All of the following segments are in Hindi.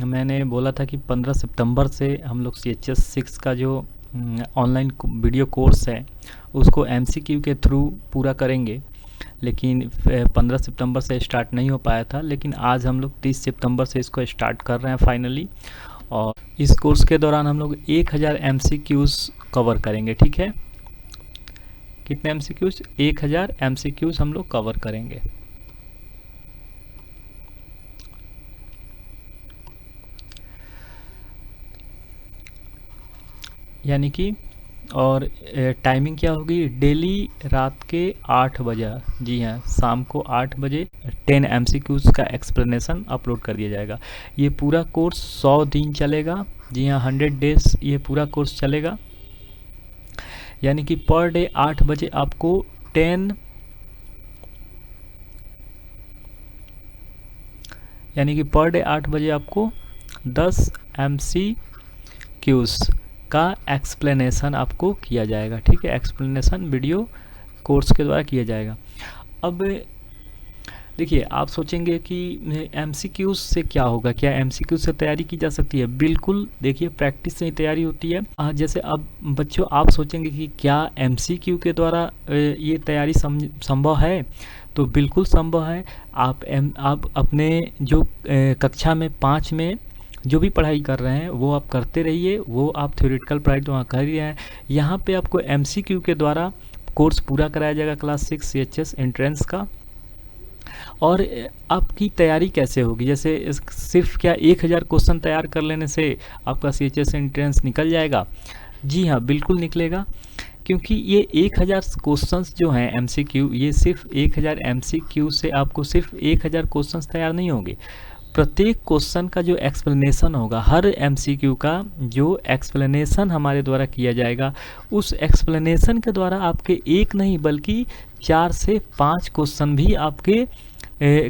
मैंने बोला था कि 15 सितंबर से हम लोग CHS 6 का जो ऑनलाइन वीडियो कोर्स है उसको MCQ के थ्रू पूरा करेंगे, लेकिन 15 सितंबर से स्टार्ट नहीं हो पाया था। लेकिन आज हम लोग 30 सितंबर से इसको स्टार्ट कर रहे हैं फाइनली। और इस कोर्स के दौरान हम लोग 1000 MCQs कवर करेंगे। ठीक है, कितने MCQs? 1000 MCQs हम लोग कवर करेंगे। यानी कि और टाइमिंग क्या होगी? डेली रात के 8 बजे, जी हाँ, शाम को 8 बजे 10 MCQs का एक्सप्लेनेशन अपलोड कर दिया जाएगा। ये पूरा कोर्स 100 दिन चलेगा। जी हाँ, 100 डेज ये पूरा कोर्स चलेगा। यानी कि पर डे 8 बजे आपको 10 यानी कि पर डे 8 बजे आपको 10 MCQs का एक्सप्लेनेशन आपको किया जाएगा। ठीक है, एक्सप्लेनेशन वीडियो कोर्स के द्वारा किया जाएगा। अब देखिए, आप सोचेंगे कि MCQs से क्या होगा, क्या MCQ से तैयारी की जा सकती है? बिल्कुल, देखिए प्रैक्टिस से ही तैयारी होती है। जैसे अब बच्चों आप सोचेंगे कि क्या MCQ के द्वारा ये तैयारी संभव है? तो बिल्कुल संभव है। आप अपने जो कक्षा में 5 में जो भी पढ़ाई कर रहे हैं वो आप करते रहिए। वो आप थ्योरेटिकल पढ़ाई तो वहाँ कर ही रहे हैं, यहाँ पे आपको MCQ के द्वारा कोर्स पूरा कराया जाएगा क्लास 6 CHS एंट्रेंस का। और आपकी तैयारी कैसे होगी? जैसे सिर्फ क्या 1000 क्वेश्चन तैयार कर लेने से आपका CHS एंट्रेंस निकल जाएगा? जी हाँ, बिल्कुल निकलेगा, क्योंकि ये 1000 क्वेश्चंस जो हैं MCQ, ये सिर्फ 1000 MCQ से आपको सिर्फ 1000 क्वेश्चंस तैयार नहीं होंगे। प्रत्येक क्वेश्चन का जो एक्सप्लेनेशन होगा, हर MCQ का जो एक्सप्लेनेशन हमारे द्वारा किया जाएगा, उस एक्सप्लेनेशन के द्वारा आपके एक नहीं बल्कि 4 से 5 क्वेश्चन भी आपके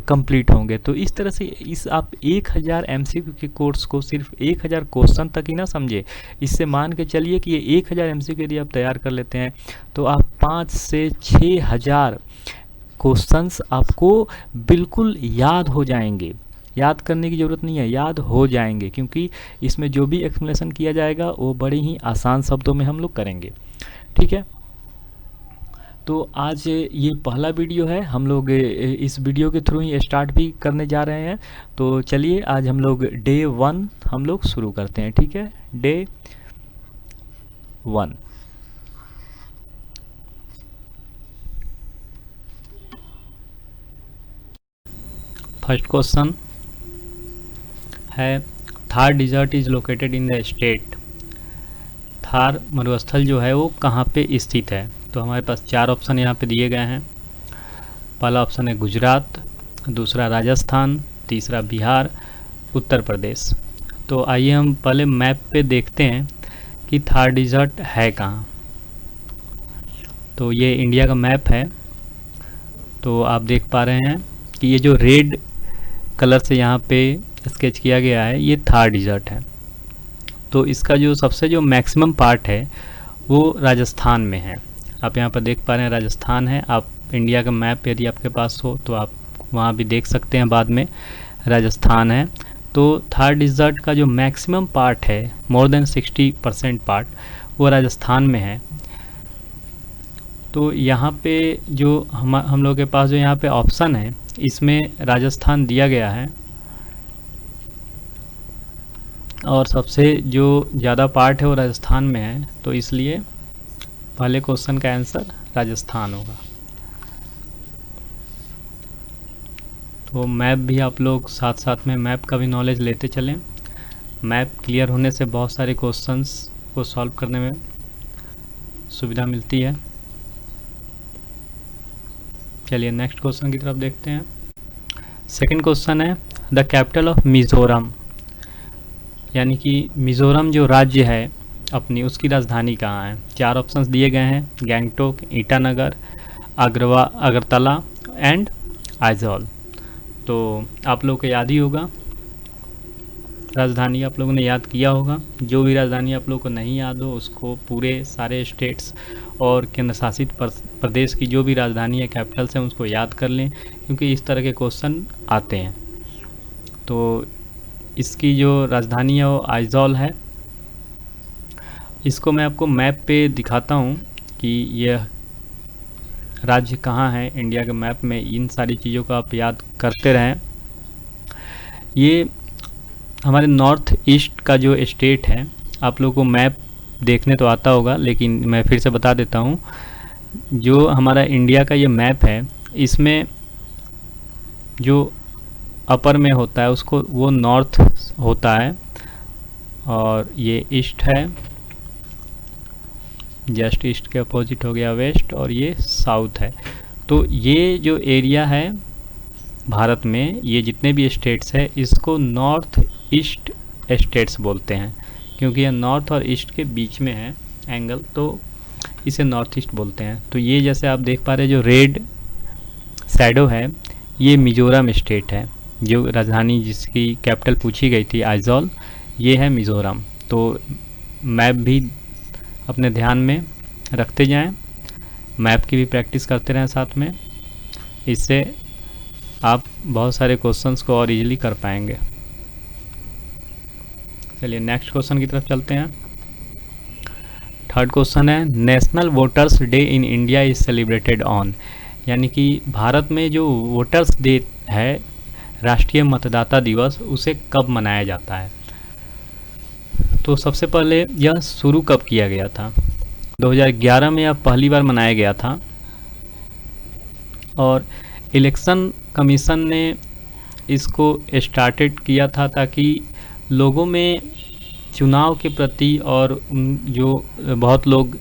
कंप्लीट होंगे। तो इस तरह से आप 1000 MCQ के कोर्स को सिर्फ 1000 क्वेश्चन तक ही ना समझे। इससे मान के चलिए कि ये 1000 MCQ यदि आप तैयार कर लेते हैं तो आप 5 से 6000 क्वेश्चंस आपको बिल्कुल याद हो जाएंगे। याद करने की ज़रूरत नहीं है, याद हो जाएंगे, क्योंकि इसमें जो भी एक्सप्लेनेशन किया जाएगा वो बड़े ही आसान शब्दों में हम लोग करेंगे। ठीक है, तो आज ये पहला वीडियो है, हम लोग इस वीडियो के थ्रू ही स्टार्ट भी करने जा रहे हैं। तो चलिए आज हम लोग डे 1 हम लोग शुरू करते हैं। ठीक है, डे 1। फर्स्ट क्वेश्चन है, Thar desert is located in the state. Thar मरुस्थल जो है वो कहाँ पे स्थित है? तो हमारे पास 4 ऑप्शन यहाँ पे दिए गए हैं। पहला ऑप्शन है गुजरात, दूसरा राजस्थान, तीसरा बिहार, उत्तर प्रदेश। तो आइए हम पहले मैप पे देखते हैं कि थार डिजर्ट है कहाँ। तो ये इंडिया का मैप है। तो आप देख पा रहे हैं कि ये जो रेड कलर से यहाँ पे स्केच किया गया है, ये थार डिजर्ट है। तो इसका जो सबसे जो मैक्सिमम पार्ट है वो राजस्थान में है। आप यहाँ पर देख पा रहे हैं राजस्थान है। आप इंडिया का मैप यदि आपके पास हो तो आप वहाँ भी देख सकते हैं, बाद में राजस्थान है। तो थार डिजर्ट का जो मैक्सिमम पार्ट है, मोर देन 60% पार्ट, वो राजस्थान में है। तो यहाँ पे जो हम लोग के पास जो यहाँ पे ऑप्शन है, इसमें राजस्थान दिया गया है, और सबसे जो ज़्यादा पार्ट है वो राजस्थान में है। तो इसलिए पहले क्वेश्चन का आंसर राजस्थान होगा। तो मैप भी आप लोग साथ साथ में मैप का भी नॉलेज लेते चलें। मैप क्लियर होने से बहुत सारे क्वेश्चंस को सॉल्व करने में सुविधा मिलती है। चलिए नेक्स्ट क्वेश्चन की तरफ देखते हैं। सेकंड क्वेश्चन है, द कैपिटल ऑफ मिज़ोरम, यानी कि मिज़ोरम जो राज्य है अपनी, उसकी राजधानी कहाँ है? 4 ऑप्शंस दिए गए हैं, गैंगटोक, ईटानगर, अगरतला एंड आइजॉल। तो आप लोग को याद ही होगा, राजधानी आप लोगों ने याद किया होगा। जो भी राजधानी आप लोग को नहीं याद हो उसको पूरे सारे स्टेट्स और केंद्र शासित प्रदेश की जो भी राजधानी है, कैपिटल्स हैं, उसको याद कर लें, क्योंकि इस तरह के क्वेश्चन आते हैं। तो इसकी जो राजधानी है वो आइजॉल है। इसको मैं आपको मैप पे दिखाता हूँ कि यह राज्य कहाँ है इंडिया के मैप में। इन सारी चीज़ों को आप याद करते रहें। ये हमारे नॉर्थ ईस्ट का जो स्टेट है, आप लोगों को मैप देखने तो आता होगा, लेकिन मैं फिर से बता देता हूँ। जो हमारा इंडिया का ये मैप है, इसमें जो अपर में होता है उसको वो नॉर्थ होता है, और ये ईस्ट है, जस्ट ईस्ट के अपोजिट हो गया वेस्ट, और ये साउथ है। तो ये जो एरिया है भारत में, ये जितने भी स्टेट्स है, इसको नॉर्थ ईस्ट स्टेट्स बोलते हैं, क्योंकि यह नॉर्थ और ईस्ट के बीच में है एंगल, तो इसे नॉर्थ ईस्ट बोलते हैं। तो ये जैसे आप देख पा रहे हैं, जो रेड शैडो है, ये मिज़ोरम स्टेट है। जो राजधानी जिसकी कैपिटल पूछी गई थी आइजॉल, ये है मिज़ोरम। तो मैप भी अपने ध्यान में रखते जाएं, मैप की भी प्रैक्टिस करते रहें साथ में, इससे आप बहुत सारे क्वेश्चंस को और इजीली कर पाएंगे। चलिए नेक्स्ट क्वेश्चन की तरफ चलते हैं। थर्ड क्वेश्चन है, national voters day in India is celebrated on, यानी कि भारत में जो वोटर्स डे है, राष्ट्रीय मतदाता दिवस, उसे कब मनाया जाता है। तो सबसे पहले यह शुरू कब किया गया था। 2011 में यह पहली बार मनाया गया था, और इलेक्शन कमीशन ने इसको स्टार्टेड किया था ताकि लोगों में चुनाव के प्रति, और जो बहुत लोग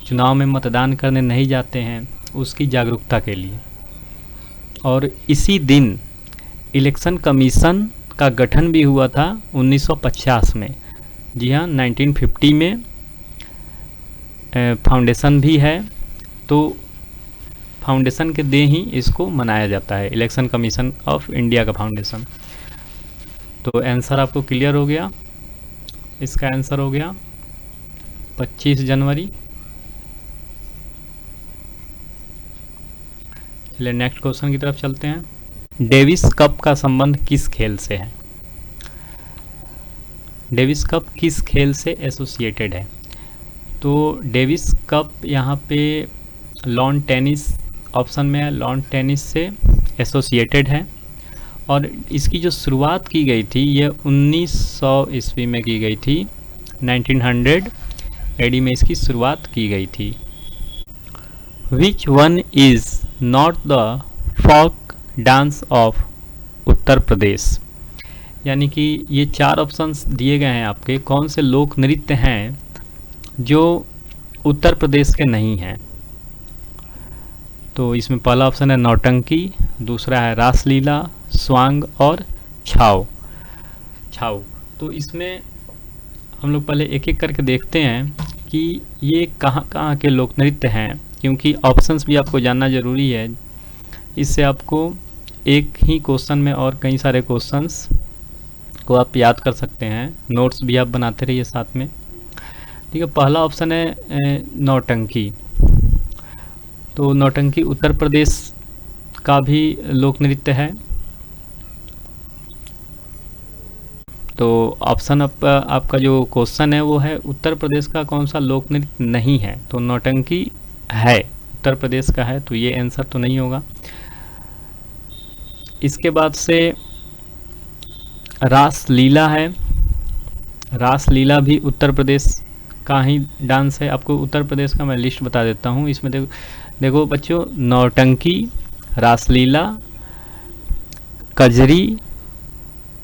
चुनाव में मतदान करने नहीं जाते हैं, उसकी जागरूकता के लिए। और इसी दिन इलेक्शन कमीशन का गठन भी हुआ था 1950 में। जी हाँ, 1950 में फाउंडेशन भी है, तो फाउंडेशन के दे ही इसको मनाया जाता है, इलेक्शन कमीशन ऑफ इंडिया का फाउंडेशन। तो आंसर आपको क्लियर हो गया। इसका आंसर हो गया 25 जनवरी। चलिए नेक्स्ट क्वेश्चन की तरफ चलते हैं। डेविस कप का संबंध किस खेल से है। डेविस कप किस खेल से एसोसिएटेड है। तो डेविस कप यहाँ पे लॉन टेनिस ऑप्शन में है, लॉन टेनिस से एसोसिएटेड है, और इसकी जो शुरुआत की गई थी ये 1900 ईस्वी में की गई थी। 1900 एडी में इसकी शुरुआत की गई थी। Which one is not the folk dance of Uttar Pradesh, यानी कि ये 4 ऑप्शंस दिए गए हैं आपके, कौन से लोक नृत्य हैं जो उत्तर प्रदेश के नहीं हैं। तो इसमें पहला ऑप्शन है नौटंकी, दूसरा है रासलीला, स्वांग और छाव। तो इसमें हम लोग पहले एक एक करके देखते हैं कि ये कहाँ कहाँ के लोक नृत्य हैं, क्योंकि ऑप्शंस भी आपको जानना ज़रूरी है। इससे आपको एक ही क्वेश्चन में और कई सारे क्वेश्चंस को आप याद कर सकते हैं। नोट्स भी आप बनाते रहिए साथ में। ठीक है, पहला ऑप्शन है नौटंकी। तो नौटंकी उत्तर प्रदेश का भी लोक नृत्य है। तो ऑप्शन आपका जो क्वेश्चन है वो है उत्तर प्रदेश का कौन सा लोक नृत्य नहीं है। तो नौटंकी है, उत्तर प्रदेश का है, तो ये आंसर तो नहीं होगा। इसके बाद से रासलीला है। रासलीला भी उत्तर प्रदेश का ही डांस है। आपको उत्तर प्रदेश का मैं लिस्ट बता देता हूँ। इसमें देखो बच्चों, नौटंकी, रासलीला, कजरी,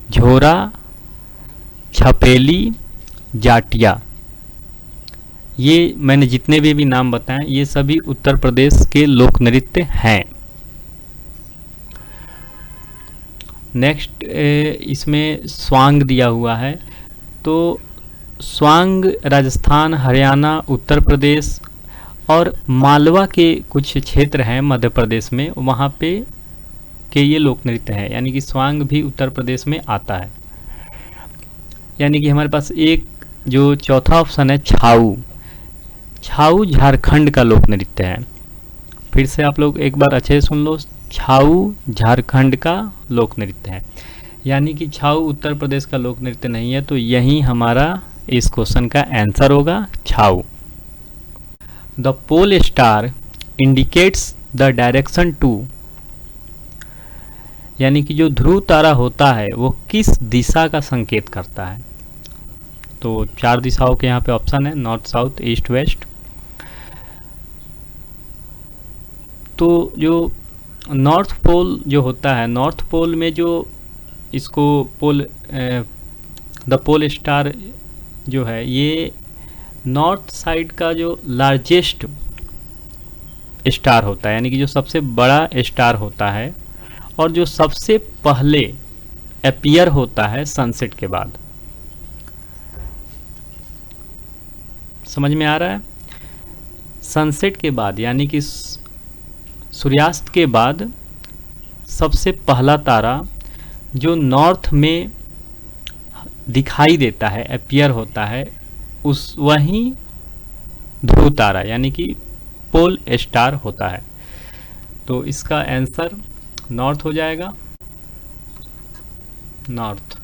झोरा, छपेली, जाटिया, ये मैंने जितने भी नाम बताएं ये सभी उत्तर प्रदेश के लोक नृत्य हैं। नेक्स्ट इसमें स्वांग दिया हुआ है। तो स्वांग राजस्थान, हरियाणा, उत्तर प्रदेश और मालवा के कुछ क्षेत्र हैं मध्य प्रदेश में, वहाँ पे के ये लोक नृत्य है, यानी कि स्वांग भी उत्तर प्रदेश में आता है। यानी कि हमारे पास एक जो चौथा ऑप्शन है छाऊ। छाऊ झारखंड का लोक नृत्य है। फिर से आप लोग एक बार अच्छे से सुन लो, छाऊ झारखंड का लोक नृत्य है। यानी कि छाऊ उत्तर प्रदेश का लोक नृत्य नहीं है, तो यही हमारा इस क्वेश्चन का आंसर होगा, Chhau. The pole star indicates the direction to, यानी कि जो ध्रुव तारा होता है वो किस दिशा का संकेत करता है। तो 4 दिशाओं के यहाँ पे ऑप्शन है, नॉर्थ, साउथ, ईस्ट, वेस्ट। तो जो नॉर्थ पोल जो होता है, नॉर्थ पोल में जो इसको पोल द पोल स्टार जो है, ये नॉर्थ साइड का जो लार्जेस्ट स्टार होता है, यानी कि जो सबसे बड़ा स्टार होता है और जो सबसे पहले अपीयर होता है सनसेट के बाद। समझ में आ रहा है? सनसेट के बाद यानी कि सूर्यास्त के बाद सबसे पहला तारा जो नॉर्थ में दिखाई देता है, अपीयर होता है, उस वही ध्रुव तारा यानी कि पोल स्टार होता है। तो इसका आंसर नॉर्थ हो जाएगा, नॉर्थ।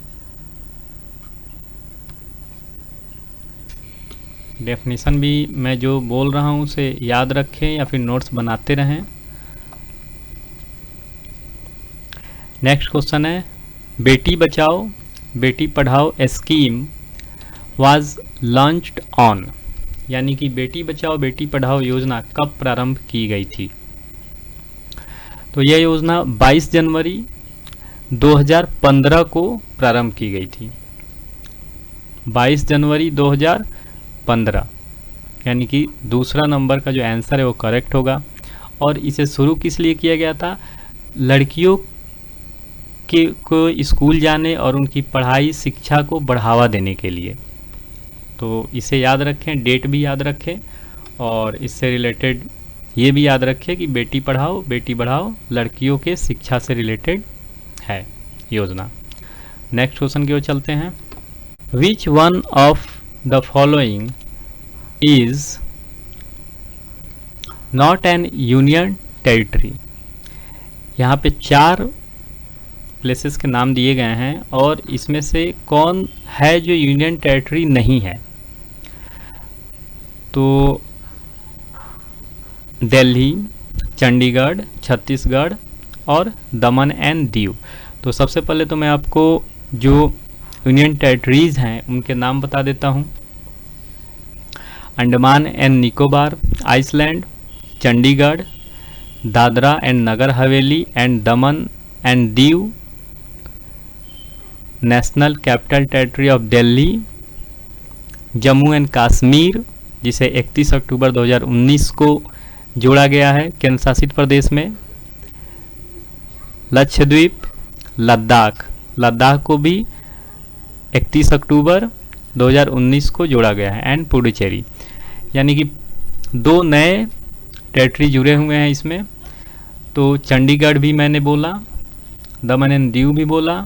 डेफिनेशन भी मैं जो बोल रहा हूँ उसे याद रखें या फिर नोट्स बनाते रहें। नेक्स्ट क्वेश्चन है, Beti Bachao Beti Padhao scheme was launched on, यानी कि बेटी बचाओ बेटी पढ़ाओ योजना कब प्रारंभ की गई थी। तो यह योजना 22 जनवरी 2015 को प्रारंभ की गई थी, 22 जनवरी 2015, यानी कि दूसरा नंबर का जो आंसर है वो करेक्ट होगा। और इसे शुरू किस लिए किया गया था? लड़कियों को स्कूल जाने और उनकी पढ़ाई शिक्षा को बढ़ावा देने के लिए। तो इसे याद रखें, डेट भी याद रखें और इससे रिलेटेड ये भी याद रखें कि बेटी पढ़ाओ बेटी बढ़ाओ लड़कियों के शिक्षा से रिलेटेड है योजना। नेक्स्ट क्वेश्चन की ओर चलते हैं। Which one of the following is not an union territory. यहाँ पे 4 प्लेसेस के नाम दिए गए हैं और इसमें से कौन है जो यूनियन टेरिटरी नहीं है। तो दिल्ली, चंडीगढ़, छत्तीसगढ़ और दमन एंड दीव। तो सबसे पहले तो मैं आपको जो यूनियन टेरिटरीज़ हैं उनके नाम बता देता हूँ। Andaman and Nicobar island, Chandigarh, Dadra and Nagar Haveli and Daman and Diu, national capital territory of Delhi, Jammu and Kashmir जिसे 31 अक्टूबर 2019 को जोड़ा गया है केंद्र शासित प्रदेश में, लक्षद्वीप, लद्दाख को भी 31 अक्टूबर 2019 को जोड़ा गया है, एंड पुडुचेरी। यानी कि 2 नए टेरिटरी जुड़े हुए हैं इसमें। तो चंडीगढ़ भी मैंने बोला, दमन एंड दीव भी बोला,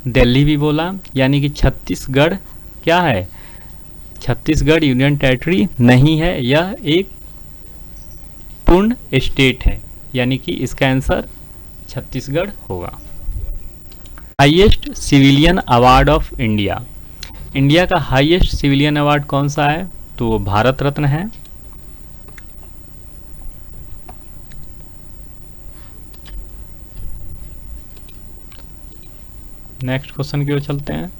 दिल्ली भी बोला, यानी कि छत्तीसगढ़ क्या है? छत्तीसगढ़ यूनियन टेरिटरी नहीं है, यह एक पूर्ण स्टेट है, यानी कि इसका आंसर छत्तीसगढ़ होगा। Highest civilian award of India, India का हाईएस्ट सिविलियन अवार्ड कौन सा है? तो वो भारत रत्न है। नेक्स्ट क्वेश्चन की ओर चलते हैं।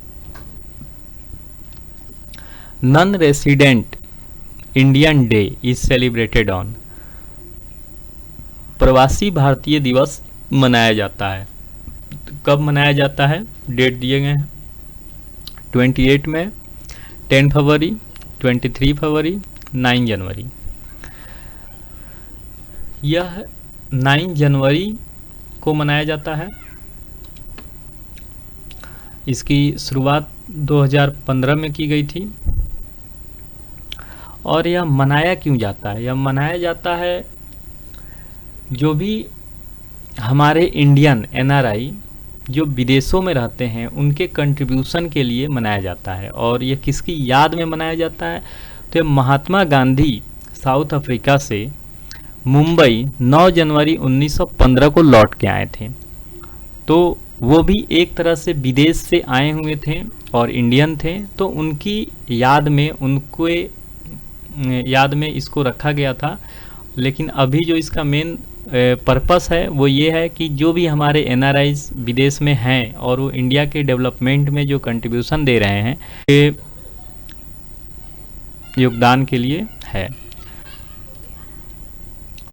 Non resident Indian day is celebrated on, प्रवासी भारतीय दिवस मनाया जाता है। कब मनाया जाता है? डेट दिए गए हैं 28 में, 10 फरवरी, 23 फरवरी, 9 जनवरी। यह 9 जनवरी को मनाया जाता है। इसकी शुरुआत 2015 में की गई थी। और यह मनाया क्यों जाता है? यह मनाया जाता है जो भी हमारे इंडियन NRI जो विदेशों में रहते हैं उनके कंट्रीब्यूशन के लिए मनाया जाता है। और यह किसकी याद में मनाया जाता है? तो यह महात्मा गांधी साउथ अफ्रीका से मुंबई 9 जनवरी 1915 को लौट के आए थे। तो वो भी एक तरह से विदेश से आए हुए थे और इंडियन थे, तो उनकी याद में याद में इसको रखा गया था। लेकिन अभी जो इसका मेन पर्पस है वो ये है कि जो भी हमारे एनआरआईज विदेश में हैं और वो इंडिया के डेवलपमेंट में जो कंट्रीब्यूशन दे रहे हैं, ये योगदान के लिए है।